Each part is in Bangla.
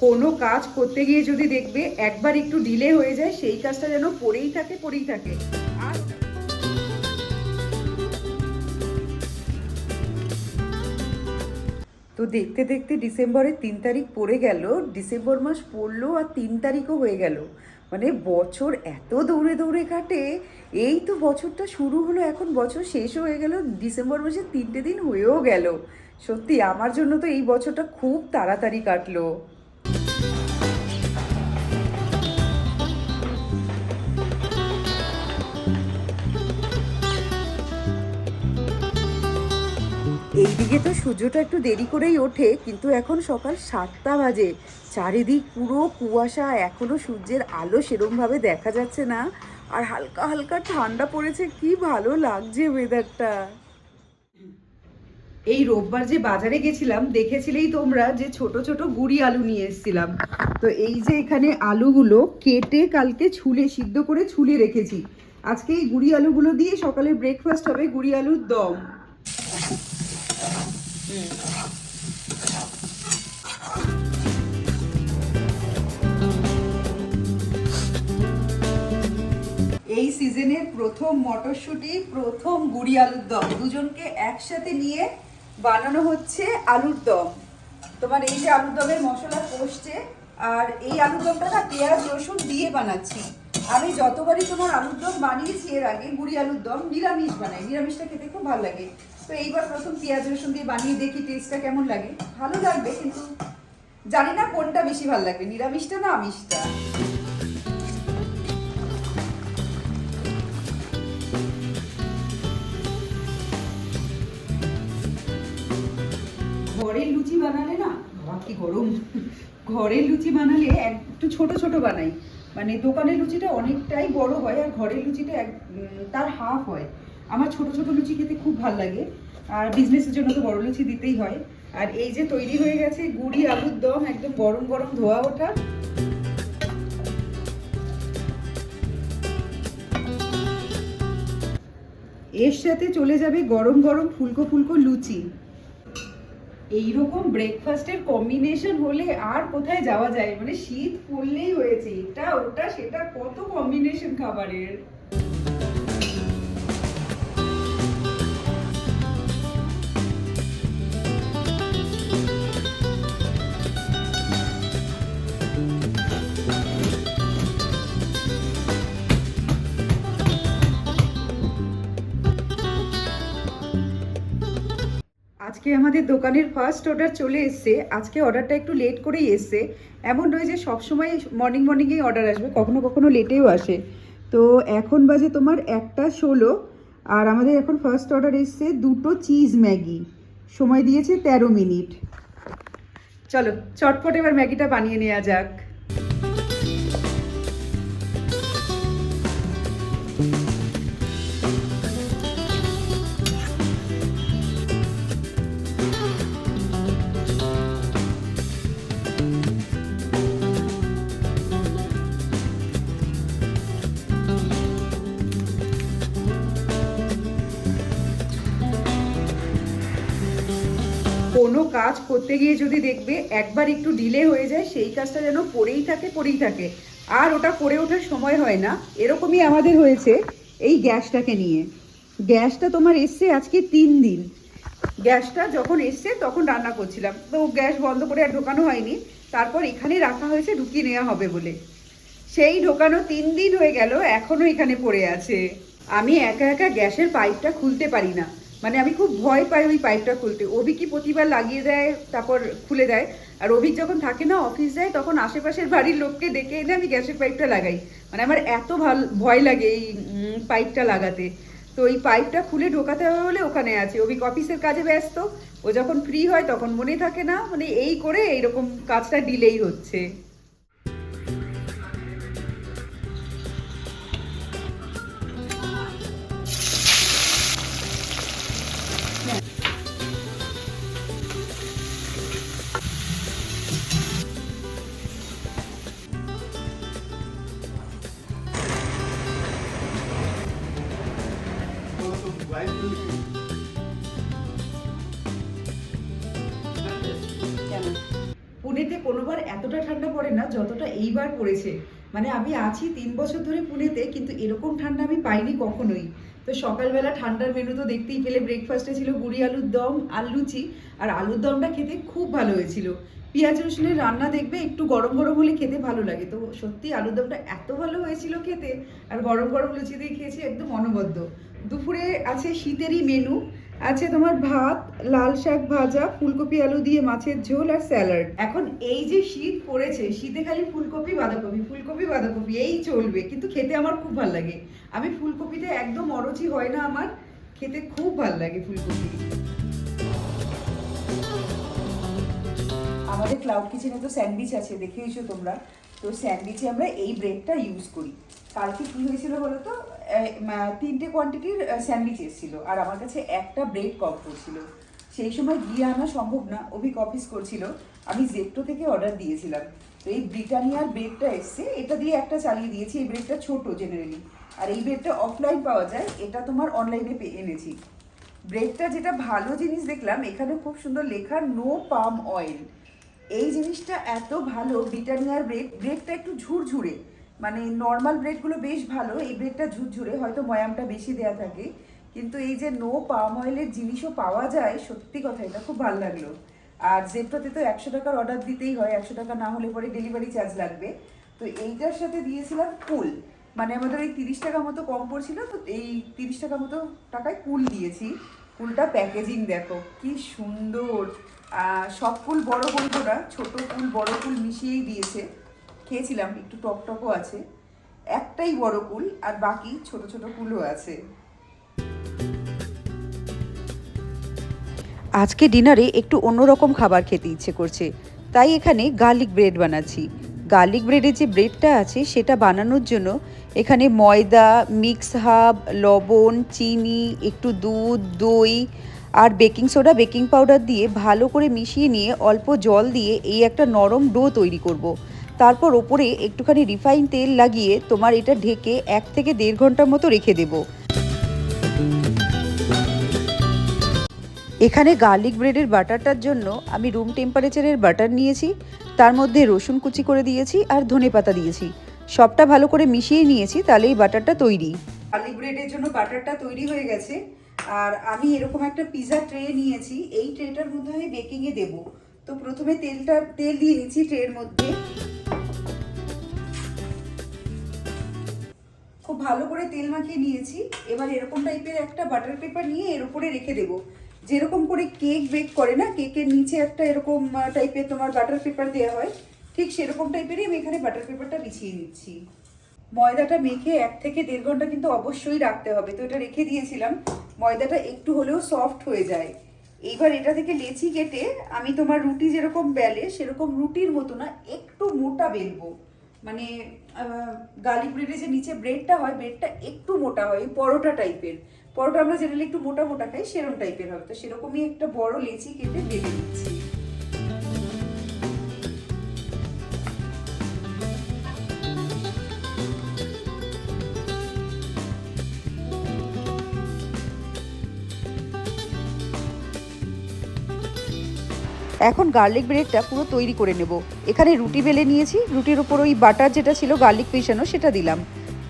কোনো কাজ করতে গিয়ে যদি দেখবে একবার একটু ডিলে হয়ে যায়, সেই কাজটা যেন পড়েই থাকে। আর তো দেখতে দেখতে ডিসেম্বরের 3 তারিখ পড়ে গেল, ডিসেম্বর মাস পড়লো আর 3 তারিখও হয়ে গেল। মানে বছর এত দৌড়ে দৌড়ে কাটে। এই তো বছরটা শুরু হলো, এখন বছর শেষও হয়ে গেল, ডিসেম্বর মাসে 3টে দিন হয়েও গেল। সত্যি আমার জন্য তো এই বছরটা খুব তাড়াতাড়ি কাটলো। এইদিকে তো সূর্যটা একটু দেরি করেই ওঠে, কিন্তু এখন সকাল 7টা বাজে। চারিদিক পুরো কুয়াশা, এখনো সূর্যের আলো সেরমভাবে দেখা যাচ্ছে না। আর হালকা হালকা ঠান্ডা পড়েছে, কি ভালো লাগছে ওয়েদারটা। এই রোববার যে বাজারে গেছিলাম, দেখেছিলেই তোমরা যে ছোট ছোট গুড়ি আলু নিয়ে এসেছিলাম। তো এই যে এখানে আলুগুলো কেটে কালকে সিদ্ধ করে ছুলে রেখেছি। আজকে এই গুড়ি আলুগুলো দিয়ে সকালে ব্রেকফাস্ট হবে, গুড়ি আলুর দম। এই সিজনের প্রথম মটরশুঁটি, প্রথম গুড়ি আলুর দম, দুজনকে একসাথে নিয়ে বানানো হচ্ছে আলুর দম। তোমার এই যে আলুর দমের মশলা কষছে, আর এই আলুর দমটা না পেঁয়াজ রসুন দিয়ে বানাচ্ছি। আমি যতবারই তোমার আলুর দম বানিয়েছি এর আগে, গুড়ি আলুর দম নিরামিষ বানাই, নিরামিষটা খেতে খুব ভালো লাগে। তো এইবার প্রথম পেঁয়াজ রসুন দিয়ে বানিয়ে দেখি টেস্টটা কেমন লাগে। ভালো লাগবে, কিন্তু জানি না কোনটা বেশি ভালো লাগবে, নিরামিষটা না আমিষটা। ঘরের লুচি বানালে না, বাবা কি গরম, ঘরের লুচি বানালে একটু ছোট ছোট বানাই। মানে দোকানের লুচিটা অনেকটাই বড় হয়, আর ঘরের লুচিটা তার হাফ হয়। আমার ছোট ছোট লুচি খেতে খুব ভালো লাগে, আর বিজনেসের জন্য তো বড় লুচি দিতেই হয়। আর এই যে তৈরি হয়ে গেছে গুড়ি আলুর দম, একদম গরম গরম ধোয়া ওঠা। এর সাথে চলে যাবে গরম গরম ফুলকো ফুলকো লুচি। এইরকম ব্রেকফাস্টের কম্বিনেশন হলে আর কোথায় যাওয়া যায়, মানে শীত পড়লেই হয়েছে, এটা ওটা সেটা কত কম্বিনেশন খাবারের। আজকে আমাদের দোকানের ফার্স্ট অর্ডার চলে এসছে। আজকে অর্ডারটা একটু লেট করেই এসছে। এমন নয় যে সবসময় মর্নিংয়েই অর্ডার আসবে, কখনো কখনো লেটেও আসে। তো এখন বাজে তোমার 1টা 16, আর আমাদের এখন ফার্স্ট অর্ডার এসছে 2টো চিজ ম্যাগি। সময় দিয়েছে 13 মিনিট। চলো চটপট এবার ম্যাগিটা বানিয়ে নেওয়া যাক। কোনো কাজ করতে গিয়ে যদি দেখবে একবার একটু ডিলে হয়ে যায়, সেই কাজটা যেন পড়েই থাকে, আর ওটা করে ওঠার সময় হয় না। এরকমই আমাদের হয়েছে এই গ্যাসটাকে নিয়ে। গ্যাসটা তোমার এসছে আজকে 3 দিন। গ্যাসটা যখন এসছে তখন রান্না করছিলাম, তো গ্যাস বন্ধ করে আর ঢোকানো হয়নি। তারপর এখানে রাখা হয়েছে ঢুকিয়ে নেওয়া হবে বলে। সেই ঢোকানো 3 দিন হয়ে গেল, এখনো এখানে পড়ে আছে। আমি একা একা গ্যাসের পাইপটা খুলতে পারি না, মানে আমি খুব ভয় পাই ওই পাইপটা খুলতে। অভি কি প্রতিবার লাগিয়ে দেয়, তারপর খুলে দেয়। আর অভিক যখন থাকে না, অফিস যায়, তখন আশেপাশের বাড়ির লোককে ডেকে এনে আমি গ্যাসের পাইপটা লাগাই। মানে আমার এত ভয় লাগে এই পাইপটা লাগাতে। তো এই পাইপটা খুলে ঢোকাতে হবে বলে ওখানে আছে। অভিক অফিসের কাজে ব্যস্ত, ও যখন ফ্রি হয় তখন মনে থাকে না, মানে এই করে এইরকম কাজটা ডিলেই হচ্ছে। পুনেতে কোনোবার এতটা ঠান্ডা পড়ে না যতটা এইবার পড়েছে। মানে আমি আছি 3 বছর ধরে পুনেতে, কিন্তু এরকম ঠান্ডা আমি পাইনি কখনোই। তো সকালবেলা ঠান্ডার মেনু তো দেখতেই পেলে, ব্রেকফাস্টে ছিল বুড়ি আলুর দম আর লুচি। আর আলুর দমটা খেতে খুব ভালো হয়েছিল। পেঁয়াজ রসুনের রান্না দেখবে একটু গরম গরম হলে খেতে ভালো লাগে, তো সত্যি আলুর দমটা এত ভালো হয়েছিল খেতে। আর গরম গরম লুচি দিয়ে খেয়েছি একদম অনবদ্য। দুপুরে আছে শীতেরই মেনু, আছে তোমার ভাত, লাল শাক ভাজা, ফুলকপি আলু দিয়ে মাছের ঝোল আর স্যালাড। এখন এই যে শীত পড়েছে, শীতে খালি ফুলকপি বাঁধাকপি এই চলবে, কিন্তু খেতে আমার খুব ভালো লাগে। আমি ফুলকপিতে একদম অরুচি হয় না আমার, খেতে খুব ভালো লাগে ফুলকপি। আমাদের ক্লাউড কিচেনে তো স্যান্ডউইচ আছে, দেখেইছো তোমরা। তো স্যান্ডউইচে আমরা এই ব্রেডটা ইউজ করি। কালকে কি হয়েছিল বলো তো, 3টে কোয়ান্টিটির স্যান্ডউইচ এসেছিলো, আর আমার কাছে একটা ব্রেড কম করছিল। সেই সময় গিয়ে আনা সম্ভব না, অভিক অফিস করছিল, আমি জেপ্টো থেকে অর্ডার দিয়েছিলাম। তো এই ব্রিটানিয়ার ব্রেডটা এসছে, এটা দিয়ে একটা চালিয়ে দিয়েছি। এই ব্রেডটা ছোট জেনারেলি, আর এই ব্রেডটা অফলাইন পাওয়া যায়, এটা তোমার অনলাইনে এনেছি। ব্রেডটা যেটা ভালো জিনিস দেখলাম, এখানে খুব সুন্দর লেখা নো পাম অয়েল। এই জিনিসটা এত ভালো, ব্রিটানিয়ার ব্রেডটা একটু ঝুরঝুরে, মানে নর্মাল ব্রেডগুলো বেশ ভালো, এই ব্রেডটা ঝুরঝুরে, হয়তো ময়ামটা বেশি দেয়া থাকে, কিন্তু এই যে নো পাম অয়েলের জিনিসও পাওয়া যায়, সত্যি কথা এটা খুব ভালো লাগলো। আর জেপ্টোতে তো 100 টাকার অর্ডার দিতেই হয়, 100 টাকা না হলে পরে ডেলিভারি চার্জ লাগবে। তো এইটার সাথে দিয়েছিলাম কুল, মানে আমাদের এই 30 টাকা মতো কম পড়ছিল, তো এই 30 টাকা মতো টাকায় কুল দিয়েছি। কুলটা প্যাকেজিং দেখো কি সুন্দর, সব কুল বড় বলবো না, ছোট কুল বড় কুল মিশিয়েই দিয়েছে। খেয়েছিলাম, একটু টকটকও আছে। একটাই বড় কুল আর বাকি ছোট ছোট কুলও আছে। আজকে ডিনারে একটু অন্যরকম খাবার খেতে ইচ্ছে করছে, তাই এখানে গার্লিক ব্রেড বানাচ্ছি। গার্লিক ব্রেডের যে ব্রেডটা আছে সেটা বানানোর জন্য এখানে ময়দা, মিক্স হাব, লবণ, চিনি, একটু দুধ, দই আর বেকিং সোডা, বেকিং পাউডার দিয়ে ভালো করে মিশিয়ে নিয়ে অল্প জল দিয়ে এই একটা নরম ডো তৈরি করব। তারপর ওপরে একটুখানি রিফাইন তেল লাগিয়ে তোমার এটা ঢেকে 1 থেকে 1.5 ঘন্টার মতো রেখে দেবো। এখানে গার্লিক ব্রেডের বাটারটার জন্য আমি রুম টেম্পারেচারের বাটার নিয়েছি, তার মধ্যে রসুন কুচি করে দিয়েছি আর ধনেপাতা দিয়েছি, সবটা ভালো করে মিশিয়ে নিয়েছি, তাহলে এই বাটারটা তৈরি। গার্লিক ব্রেডের জন্য বাটারটা তৈরি হয়ে গেছে। আর আমি এরকম একটা পিজা ট্রে নিয়েছি, এই ট্রেটার মধ্যে আমি বেকিংয়ে দেবো। তো প্রথমে তেল দিয়ে নিচ্ছি ট্রের মধ্যে, খুব ভালো করে তেল মাখিয়ে নিয়েছি। এবার এরকম টাইপের একটা বাটার পেপার নিয়ে এর উপরে রেখে দেবো, যেরকম করে কেক বেক করে না, কেকের নিচে একটা এরকম টাইপের তোমার বাটার পেপার দেওয়া হয়, ঠিক সেরকম টাইপেরই আমি এখানে বাটার পেপারটা বিছিয়ে নিচ্ছি। ময়দাটা মেখে 1 থেকে 1.5 ঘন্টা কিন্তু অবশ্যই রাখতে হবে। তো এটা রেখে দিয়েছিলাম, ময়দাটা একটু হলেও সফট হয়ে যায়। এইবার এটা থেকে লেচি কেটে আমি তোমার রুটি যেরকম বেলে সেরকম রুটির মতো না, একটু মোটা বেলবো। মানে গার্লিক ব্রেডের যে নিচে ব্রেডটা হয়, ব্রেডটা একটু মোটা হয়, পরোটা টাইপের। পরোটা আমরা জেনারেলি একটু মোটা মোটা খাই, সেরকম টাইপের হবে। তো সেরকমই একটা বড় লেচি কেটে বেলে নিচ্ছি। এখন গার্লিক ব্রেডটা পুরো তৈরি করে নেব। এখানে রুটি বেলে নিয়েছি, রুটির উপর ওই বাটার যেটা ছিল গার্লিক মেশানো সেটা দিলাম,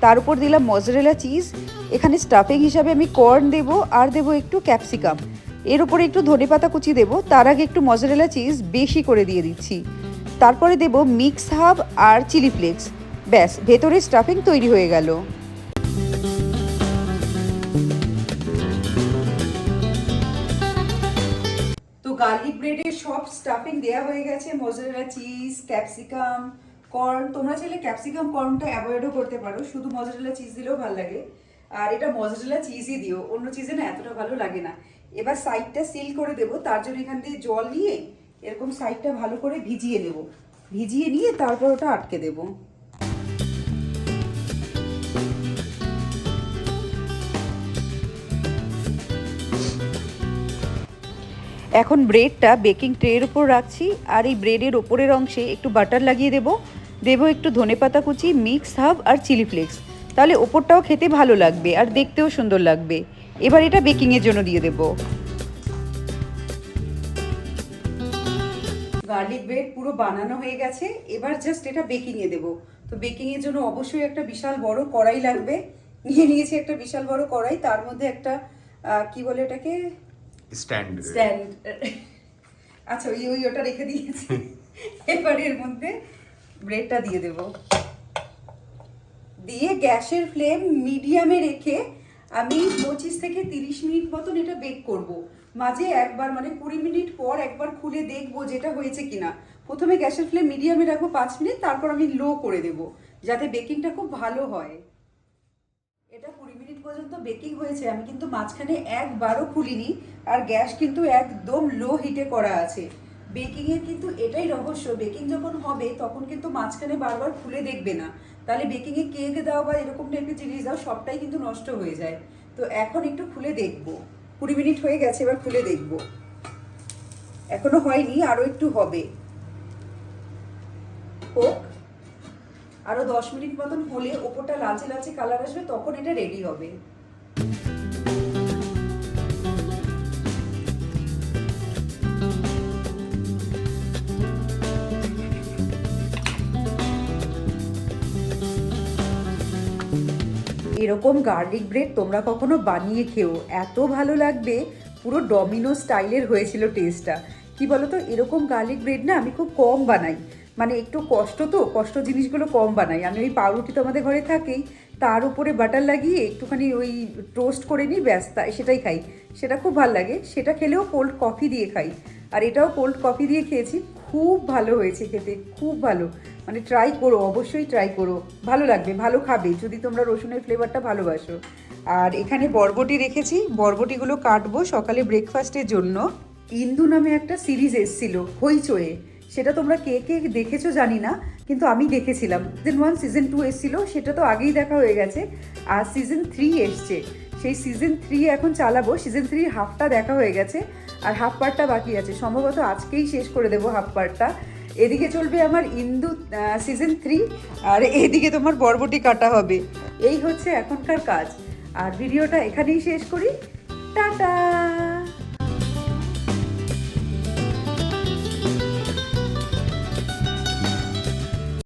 তার উপর দিলাম মজরেলা চিজ। এখানে স্টাফিং হিসাবে আমি কর্ন দেবো আর দেবো একটু ক্যাপসিকাম, এর উপরে একটু ধনেপাতা কুচি দেবো। তার আগে একটু মজরেলা চিজ বেশি করে দিয়ে দিচ্ছি। তারপরে দেবো মিক্স হাব আর চিলি ফ্লেক্স। ব্যাস, ভেতরে স্টাফিং তৈরি হয়ে গেল। গার্লিক ব্রেডের সব স্টাফিং দেওয়া হয়ে গেছে, মজরেলা চিজ, ক্যাপসিকাম, কর্ন। তোমরা চাইলে ক্যাপসিকাম কর্নটা অ্যাভয়েডও করতে পারো, শুধু মজরেলা চিজ দিলেও ভালো লাগে। আর এটা মজরেলা চিজই দিও, অন্য চিজে না এতটা ভালো লাগে না। এবার সাইডটা সিল করে দেবো, তার জন্য এখান থেকে জল নিয়ে এরকম সাইডটা ভালো করে ভিজিয়ে নেব। ভিজিয়ে নিয়ে তারপর ওটা আটকে দেবো। এখন ব্রেডটা বেকিং ট্রের উপর রাখছি, আর এই ব্রেডের ওপরের অংশে একটু বাটার লাগিয়ে দেবো একটু ধনেপাতা কুচি, মিক্স হাব আর চিলি ফ্লেক্স, তাহলে ওপরটাও খেতে ভালো লাগবে আর দেখতেও সুন্দর লাগবে। এবার এটা বেকিংয়ের জন্য দিয়ে দেবো। গার্লিক ব্রেড পুরো বানানো হয়ে গেছে, এবার জাস্ট এটা বেকিংয়ে দেবো। তো বেকিংয়ের জন্য অবশ্যই একটা বিশাল বড় কড়াই লাগবে। নিয়ে নিয়েছি একটা বিশাল বড় কড়াই, তার মধ্যে একটা কি বলে ওটাকে, স্ট্যান্ড। আচ্ছা ওটা রেখে দিয়েছি। এবার এর মধ্যে ব্রেডটা দিয়ে দেব, দিয়ে গ্যাসের ফ্লেম মিডিয়ামে রেখে আমি 25 থেকে 30 মিনিট মতন এটা বেক করব। মাঝে একবার মানে 20 মিনিট পর একবার খুলে দেখবো যেটা হয়েছে কিনা। প্রথমে গ্যাসের ফ্লেম মিডিয়ামে রাখবো 5 মিনিট, তারপর আমি লো করে দেব যাতে বেকিংটা খুব ভালো হয়। এটা 20 মিনিট পর্যন্ত বেকিং হয়েছে, আমি কিন্তু মাঝখানে একবারও খুলিনি, আর গ্যাস কিন্তু একদম লো হিটে করা আছে। বেকিংয়ের কিন্তু এটাই রহস্য, বেকিং যখন হবে তখন কিন্তু মাঝখানে বারবার খুলে দেখবে না, তাহলে বেকিংয়ে কেক দাও বা এরকম টাইপের জিনিস দাও সবটাই কিন্তু নষ্ট হয়ে যায়। তো এখন একটু খুলে দেখবো, 20 মিনিট হয়ে গেছে, এবার খুলে দেখবো। এখনো হয়নি, আরও একটু হবে, হোক আরো 10 মিনিট মতন হলে ওপরটা লালচে লালচে কালার আসবে, তখন এটা রেডি হবে। এরকম গার্লিক ব্রেড তোমরা কখনো বানিয়ে খেও, এত ভালো লাগবে, পুরো ডমিনো স্টাইলের হয়েছিল টেস্টটা। কি বলো তো, এরকম গার্লিক ব্রেড না আমি খুব কম বানাই, মানে একটু কষ্ট জিনিসগুলো কম বানাই আমি। ওই পাউরুটি তো আমাদের ঘরে থাকেই, তার উপরে বাটার লাগিয়ে একটুখানি ওই টোস্ট করে নিই, ব্যাস সেটাই খাই, সেটা খুব ভালো লাগে। সেটা খেলেও কোল্ড কফি দিয়ে খাই, আর এটাও কোল্ড কফি দিয়ে খেয়েছি, খুব ভালো হয়েছে খেতে, খুব ভালো। মানে ট্রাই করো, অবশ্যই ট্রাই করো, ভালো লাগবে, ভালো খাবে যদি তোমরা রসুনের ফ্লেভারটা ভালোবাসো। আর এখানে বরবটি রেখেছি, বরবটিগুলো কাটবো সকালে ব্রেকফাস্টের জন্য। ইন্দু নামে একটা সিরিজ এসছিল হইচয়ে, সেটা তোমরা কে কে দেখেছো জানি না, কিন্তু আমি দেখেছিলাম। সিজন 1 সিজন 2 এসছিল, সেটা তো আগেই দেখা হয়ে গেছে, আর সিজন 3 এসছে। সেই সিজন 3 এখন চালাবো, সিজন 3 হাফটা দেখা হয়ে গেছে, আর হাফ পার্টটা বাকি আছে, সম্ভবত আজকেই শেষ করে দেবো হাফ পার্টটা। এদিকে চলবে আমার ইন্দু সিজন 3, আর এদিকে তোমার বরবটি কাটা হবে। এই হচ্ছে এখনকার কাজ, আর ভিডিওটা এখানেই শেষ করি, টাটা।